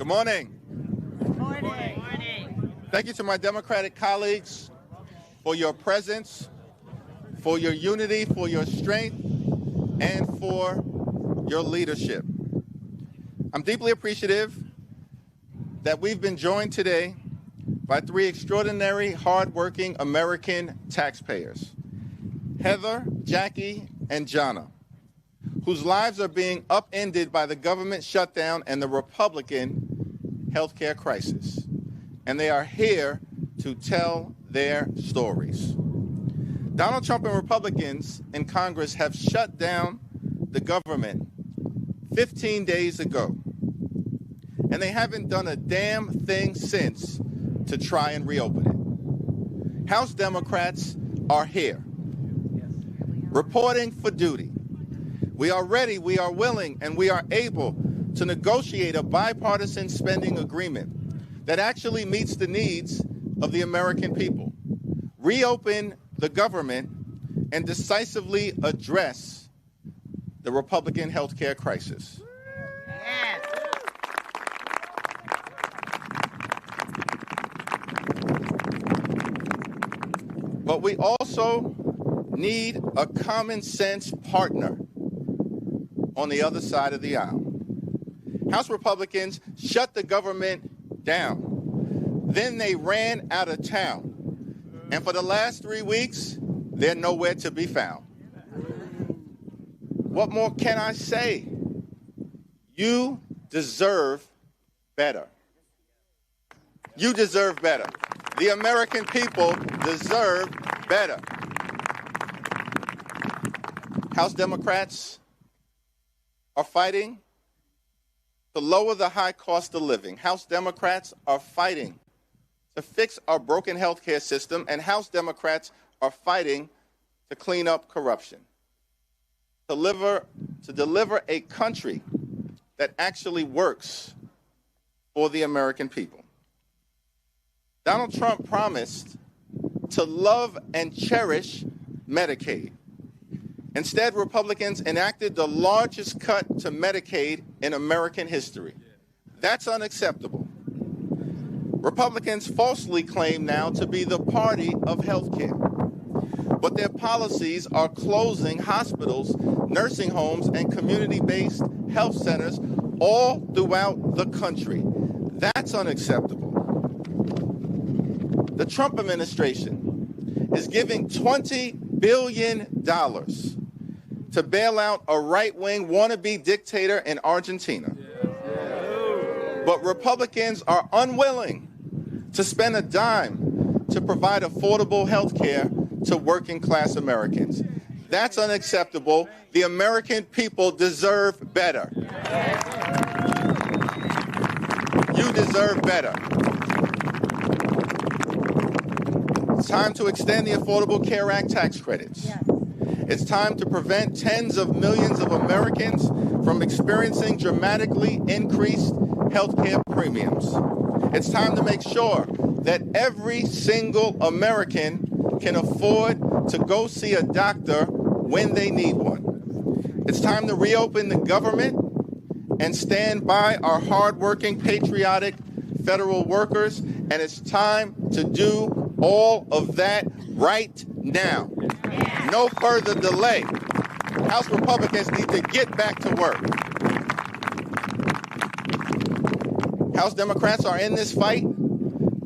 Good morning. Morning. Thank you to my Democratic colleagues for your presence, for your unity, for your strength, and for your leadership. I'm deeply appreciative that we've been joined today by three extraordinary, hardworking American taxpayers, Heather, Jackie, and Jana, whose lives are being upended by the government shutdown and the Republican healthcare crisis. And they are here to tell their stories. Donald Trump and Republicans in Congress have shut down the government 15 days ago. And they haven't done a damn thing since to try and reopen it. House Democrats are here, reporting for duty. We are ready, we are willing, and we are able to negotiate a bipartisan spending agreement that actually meets the needs of the American people, reopen the government, and decisively address the Republican healthcare crisis. But we also need a common sense partner on the other side of the aisle. House Republicans shut the government down. Then they ran out of town. And for the last 3 weeks, they're nowhere to be found. What more can I say? You deserve better. You deserve better. The American people deserve better. House Democrats are fighting to lower the high cost of living. House Democrats are fighting to fix our broken healthcare system, and House Democrats are fighting to clean up corruption, to deliver a country that actually works for the American people. Donald Trump promised to love and cherish Medicaid. Instead, Republicans enacted the largest cut to Medicaid in American history. That's unacceptable. Republicans falsely claim now to be the party of health care, but their policies are closing hospitals, nursing homes, and community-based health centers all throughout the country. That's unacceptable. The Trump administration is giving $20 billion to bail out a right-wing wannabe dictator in Argentina. But Republicans are unwilling to spend a dime to provide affordable health care to working-class Americans. That's unacceptable. The American people deserve better. You deserve better. It's time to extend the Affordable Care Act tax credits. It's time to prevent tens of millions of Americans from experiencing dramatically increased health care premiums. It's time to make sure that every single American can afford to go see a doctor when they need one. It's time to reopen the government and stand by our hardworking, patriotic federal workers, and it's time to do all of that right now. No further delay. House Republicans need to get back to work. House Democrats are in this fight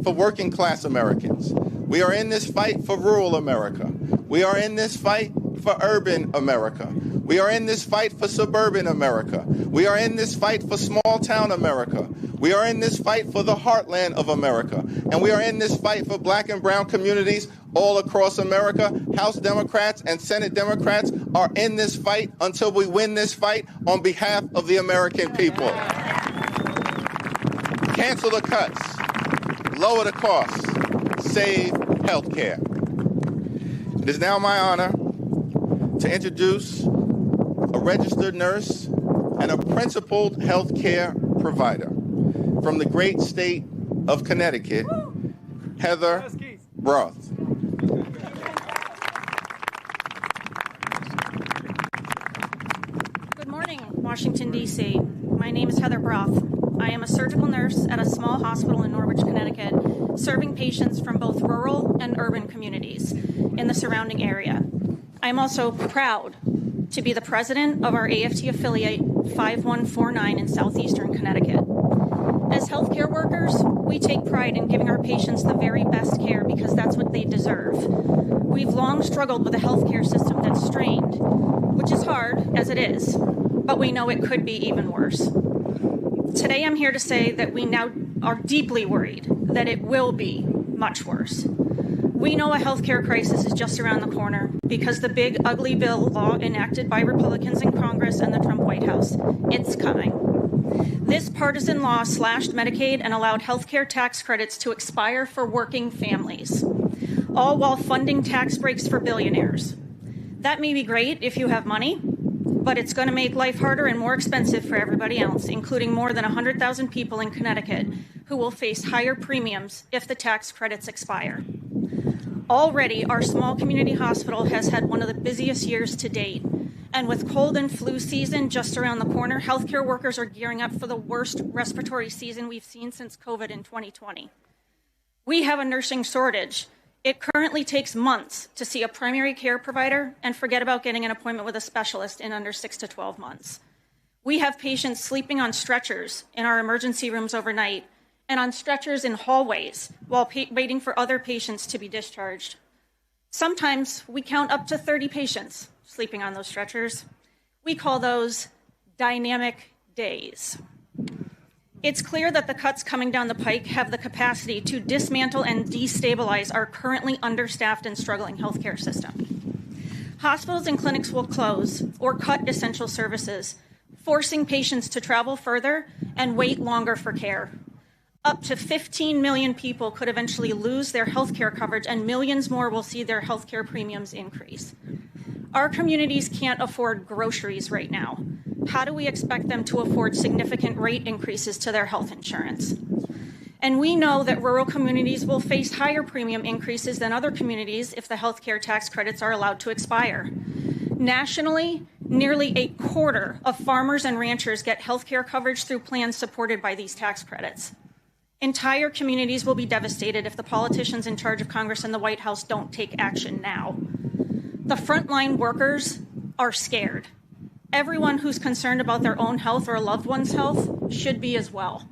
for working class Americans. We are in this fight for rural America. We are in this fight for urban America. We are in this fight for suburban America. We are in this fight for small town America. We are in this fight for the heartland of America. And we are in this fight for black and brown communities all across America. House Democrats and Senate Democrats are in this fight until we win this fight on behalf of the American people. Cancel the cuts, lower the costs, save health care. It is now my honor to introduce a registered nurse and a principled health care provider from the great state of Connecticut, Heather Broth. Good morning, Washington, D.C. My name is Heather Broth. I am a surgical nurse at a small hospital in Norwich, Connecticut, serving patients from both rural and urban communities in the surrounding area. I am also proud to be the president of our AFT affiliate 5149 in southeastern Connecticut. As healthcare workers, we take pride in giving our patients the very best care because that's what they deserve. We've long struggled with a healthcare system that's strained, which is hard, as it is, but we know it could be even worse. Today, I'm here to say that we now are deeply worried that it will be much worse. We know a healthcare crisis is just around the corner because the big, ugly bill law enacted by Republicans in Congress and the Trump White House, it's coming. This partisan law slashed Medicaid and allowed healthcare tax credits to expire for working families, all while funding tax breaks for billionaires. That may be great if you have money, but it's going to make life harder and more expensive for everybody else, including more than 100,000 people in Connecticut who will face higher premiums if the tax credits expire. Already, our small community hospital has had one of the busiest years to date. And with cold and flu season just around the corner, healthcare workers are gearing up for the worst respiratory season we've seen since COVID in 2020. We have a nursing shortage. It currently takes months to see a primary care provider and forget about getting an appointment with a specialist in under 6 to 12 months. We have patients sleeping on stretchers in our emergency rooms overnight and on stretchers in hallways while waiting for other patients to be discharged. Sometimes we count up to 30 patients sleeping on those stretchers. We call those dynamic days. It's clear that the cuts coming down the pike have the capacity to dismantle and destabilize our currently understaffed and struggling healthcare system. Hospitals and clinics will close or cut essential services, forcing patients to travel further and wait longer for care. Up to 15 million people could eventually lose their healthcare coverage, and millions more will see their healthcare premiums increase. Our communities can't afford groceries right now. How do we expect them to afford significant rate increases to their health insurance? And we know that rural communities will face higher premium increases than other communities if the healthcare tax credits are allowed to expire. Nationally, nearly a quarter of farmers and ranchers get healthcare coverage through plans supported by these tax credits. Entire communities will be devastated if the politicians in charge of Congress and the White House don't take action now. The frontline workers are scared. Everyone who's concerned about their own health or a loved one's health should be as well.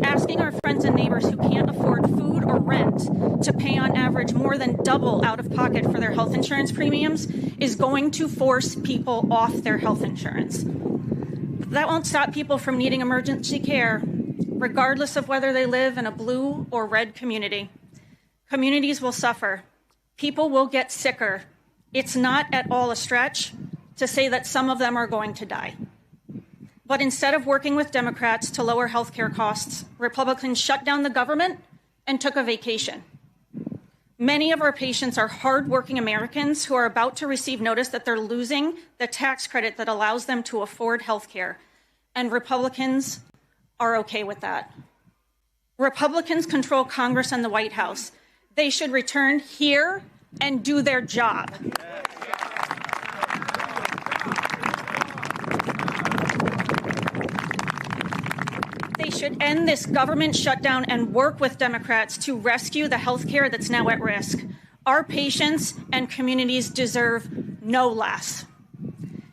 Asking our friends and neighbors who can't afford food or rent to pay on average more than double out of pocket for their health insurance premiums is going to force people off their health insurance. That won't stop people from needing emergency care, regardless of whether they live in a blue or red community. Communities will suffer. People will get sicker. It's not at all a stretch to say that some of them are going to die. But instead of working with Democrats to lower healthcare costs, Republicans shut down the government and took a vacation. Many of our patients are hardworking Americans who are about to receive notice that they're losing the tax credit that allows them to afford healthcare, and Republicans are okay with that. Republicans control Congress and the White House. They should return here and do their job. They should end this government shutdown and work with Democrats to rescue the health care that's now at risk. Our patients and communities deserve no less.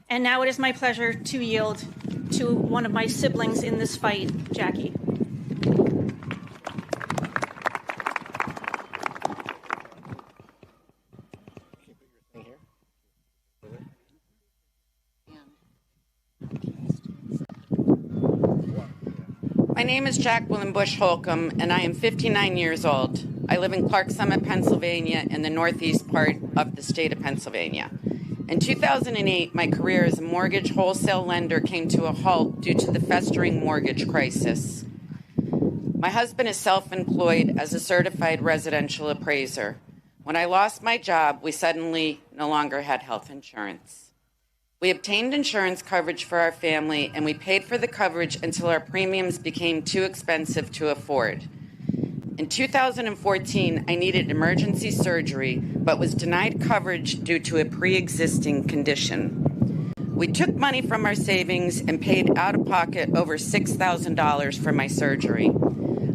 And now it is my pleasure to yield to one of my siblings in this fight, Jackie. My name is Jacqueline Bush Holcomb, and I am 59 years old. I live in Clark Summit, Pennsylvania, in the northeast part of the state of Pennsylvania. In 2008, my career as a mortgage wholesale lender came to a halt due to the festering mortgage crisis. My husband is self-employed as a certified residential appraiser. When I lost my job, we suddenly no longer had health insurance. We obtained insurance coverage for our family, and we paid for the coverage until our premiums became too expensive to afford. In 2014, I needed emergency surgery, but was denied coverage due to a pre-existing condition. We took money from our savings and paid out of pocket over $6,000 for my surgery.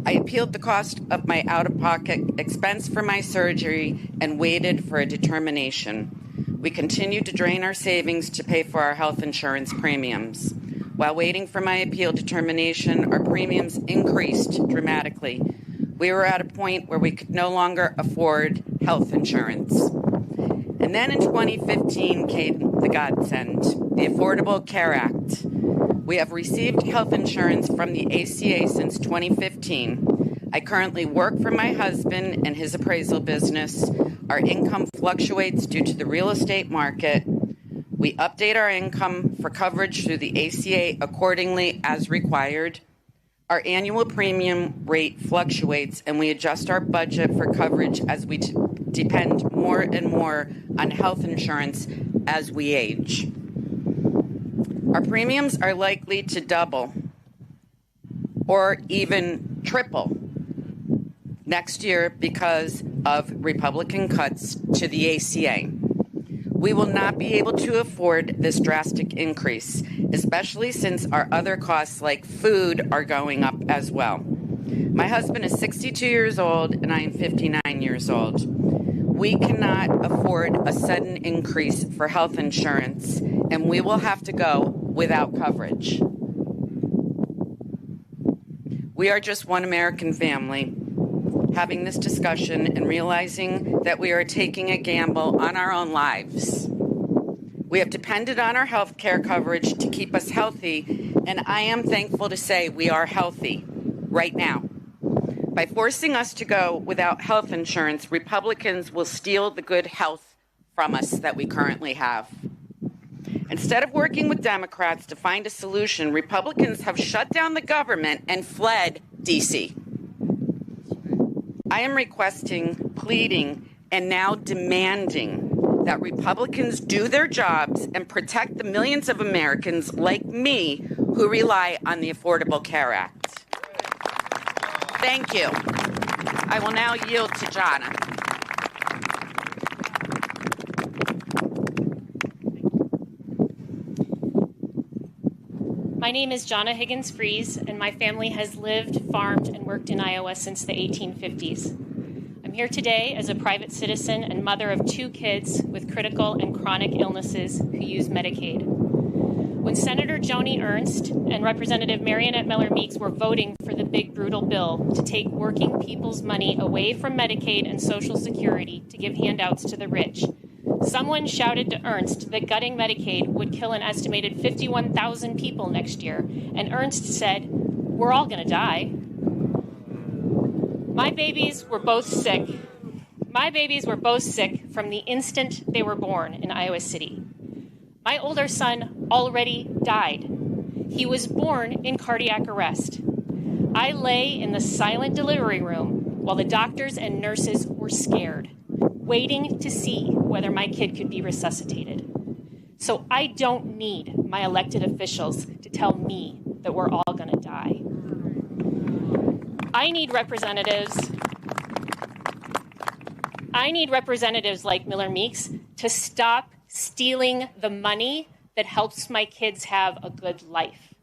I appealed the cost of my out-of-pocket expense for my surgery and waited for a determination. We continued to drain our savings to pay for our health insurance premiums. While waiting for my appeal determination, our premiums increased dramatically. We were at a point where we could no longer afford health insurance. And then in 2015 came the godsend, the Affordable Care Act. We have received health insurance from the ACA since 2015. I currently work for my husband and his appraisal business. Our income fluctuates due to the real estate market. We update our income for coverage through the ACA accordingly as required. Our annual premium rate fluctuates, and we adjust our budget for coverage as we depend more and more on health insurance as we age. Our premiums are likely to double or even triple next year because of Republican cuts to the ACA. We will not be able to afford this drastic increase, especially since our other costs like food are going up as well. My husband is 62 years old and I am 59 years old. We cannot afford a sudden increase for health insurance, and we will have to go without coverage. We are just one American family having this discussion and realizing that we are taking a gamble on our own lives. We have depended on our health care coverage to keep us healthy, and I am thankful to say we are healthy right now. By forcing us to go without health insurance, Republicans will steal the good health from us that we currently have. Instead of working with Democrats to find a solution, Republicans have shut down the government and fled D.C. I am requesting, pleading, and now demanding that Republicans do their jobs and protect the millions of Americans like me who rely on the Affordable Care Act. Thank you. I will now yield to Jonna. My name is Jonna Higgins Fries, and my family has lived, farmed, and worked in Iowa since the 1850s. I'm here today as a private citizen and mother of 2 kids with critical and chronic illnesses who use Medicaid. When Senator Joni Ernst and Representative Mariannette Miller Meeks were voting for the big brutal bill to take working people's money away from Medicaid and Social Security to give handouts to the rich, someone shouted to Ernst that gutting Medicaid would kill an estimated 51,000 people next year, and Ernst said, "We're all going to die." My babies were both sick. From the instant they were born in Iowa City. My older son already died. He was born in cardiac arrest. I lay in the silent delivery room while the doctors and nurses were scared, waiting to see whether my kid could be resuscitated. So I don't need my elected officials to tell me that we're all going to die. I need representatives like Miller Meeks to stop stealing the money that helps my kids have a good life.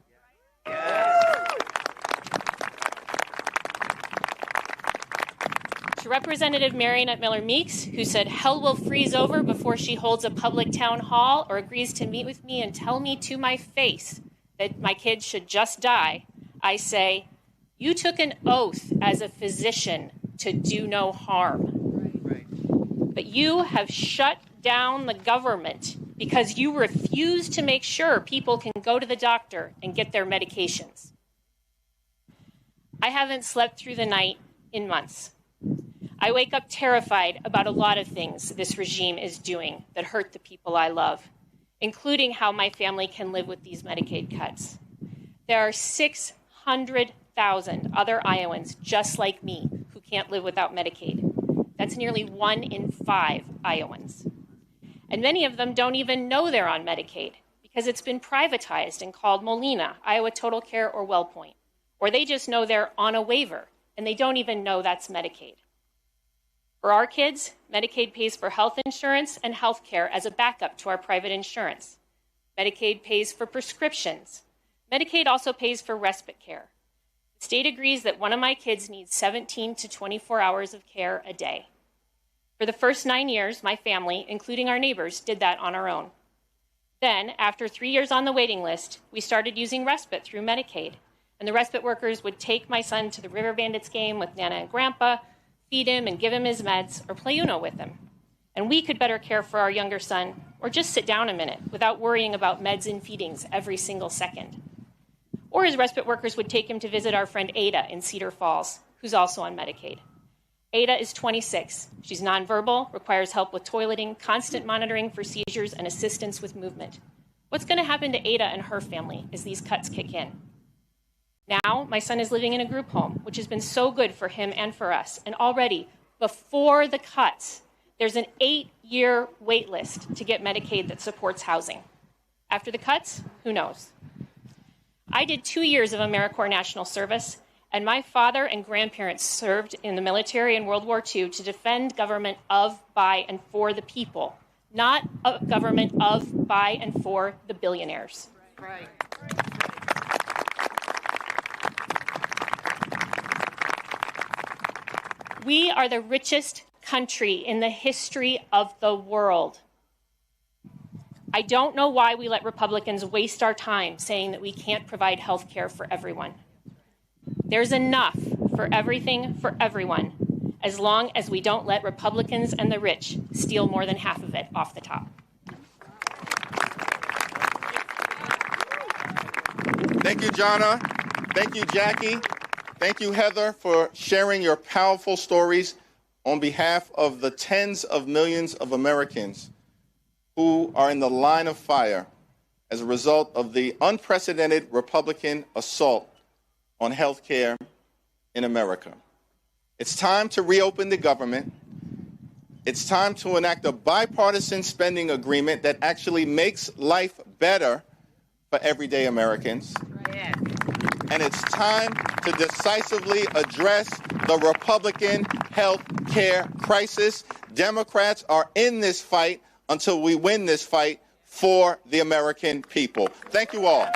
To Representative Mariannette Miller Meeks, who said hell will freeze over before she holds a public town hall or agrees to meet with me and tell me to my face that my kids should just die, I say, you took an oath as a physician to do no harm. But you have shut down the government because you refuse to make sure people can go to the doctor and get their medications. I haven't slept through the night in months. I wake up terrified about a lot of things this regime is doing that hurt the people I love, including how my family can live with these Medicaid cuts. There are 600,000 other Iowans just like me who can't live without Medicaid. That's nearly 1 in 5 Iowans. And many of them don't even know they're on Medicaid because it's been privatized and called Molina, Iowa Total Care, or WellPoint. Or they just know they're on a waiver and they don't even know that's Medicaid. For our kids, Medicaid pays for health insurance and health care as a backup to our private insurance. Medicaid pays for prescriptions. Medicaid also pays for respite care. The state agrees that one of my kids needs 17 to 24 hours of care a day. For the first 9 years, my family, including our neighbors, did that on our own. Then, after 3 years on the waiting list, we started using respite through Medicaid. And the respite workers would take my son to the River Bandits game with Nana and Grandpa, feed him and give him his meds, or play Uno with him. And we could better care for our younger son, or just sit down a minute without worrying about meds and feedings every single second. Or his respite workers would take him to visit our friend Ada in Cedar Falls, who's also on Medicaid. Ada is 26. She's nonverbal, requires help with toileting, constant monitoring for seizures, and assistance with movement. What's going to happen to Ada and her family as these cuts kick in? Now, my son is living in a group home, which has been so good for him and for us. And already, before the cuts, there's an 8-year wait list to get Medicaid that supports housing. After the cuts, who knows? I did 2 years of AmeriCorps National Service, and my father and grandparents served in the military in World War II to defend government of, by, and for the people, not a government of, by, and for the billionaires. Right. We are the richest country in the history of the world. I don't know why we let Republicans waste our time saying that we can't provide health care for everyone. There's enough for everything for everyone, as long as we don't let Republicans and the rich steal more than half of it off the top. Thank you, Jonna. Thank you, Jackie. Thank you, Heather, for sharing your powerful stories on behalf of the tens of millions of Americans who are in the line of fire as a result of the unprecedented Republican assault on health care in America. It's time to reopen the government. It's time to enact a bipartisan spending agreement that actually makes life better for everyday Americans. Yeah. And it's time to decisively address the Republican health care crisis. Democrats are in this fight until we win this fight for the American people. Thank you all.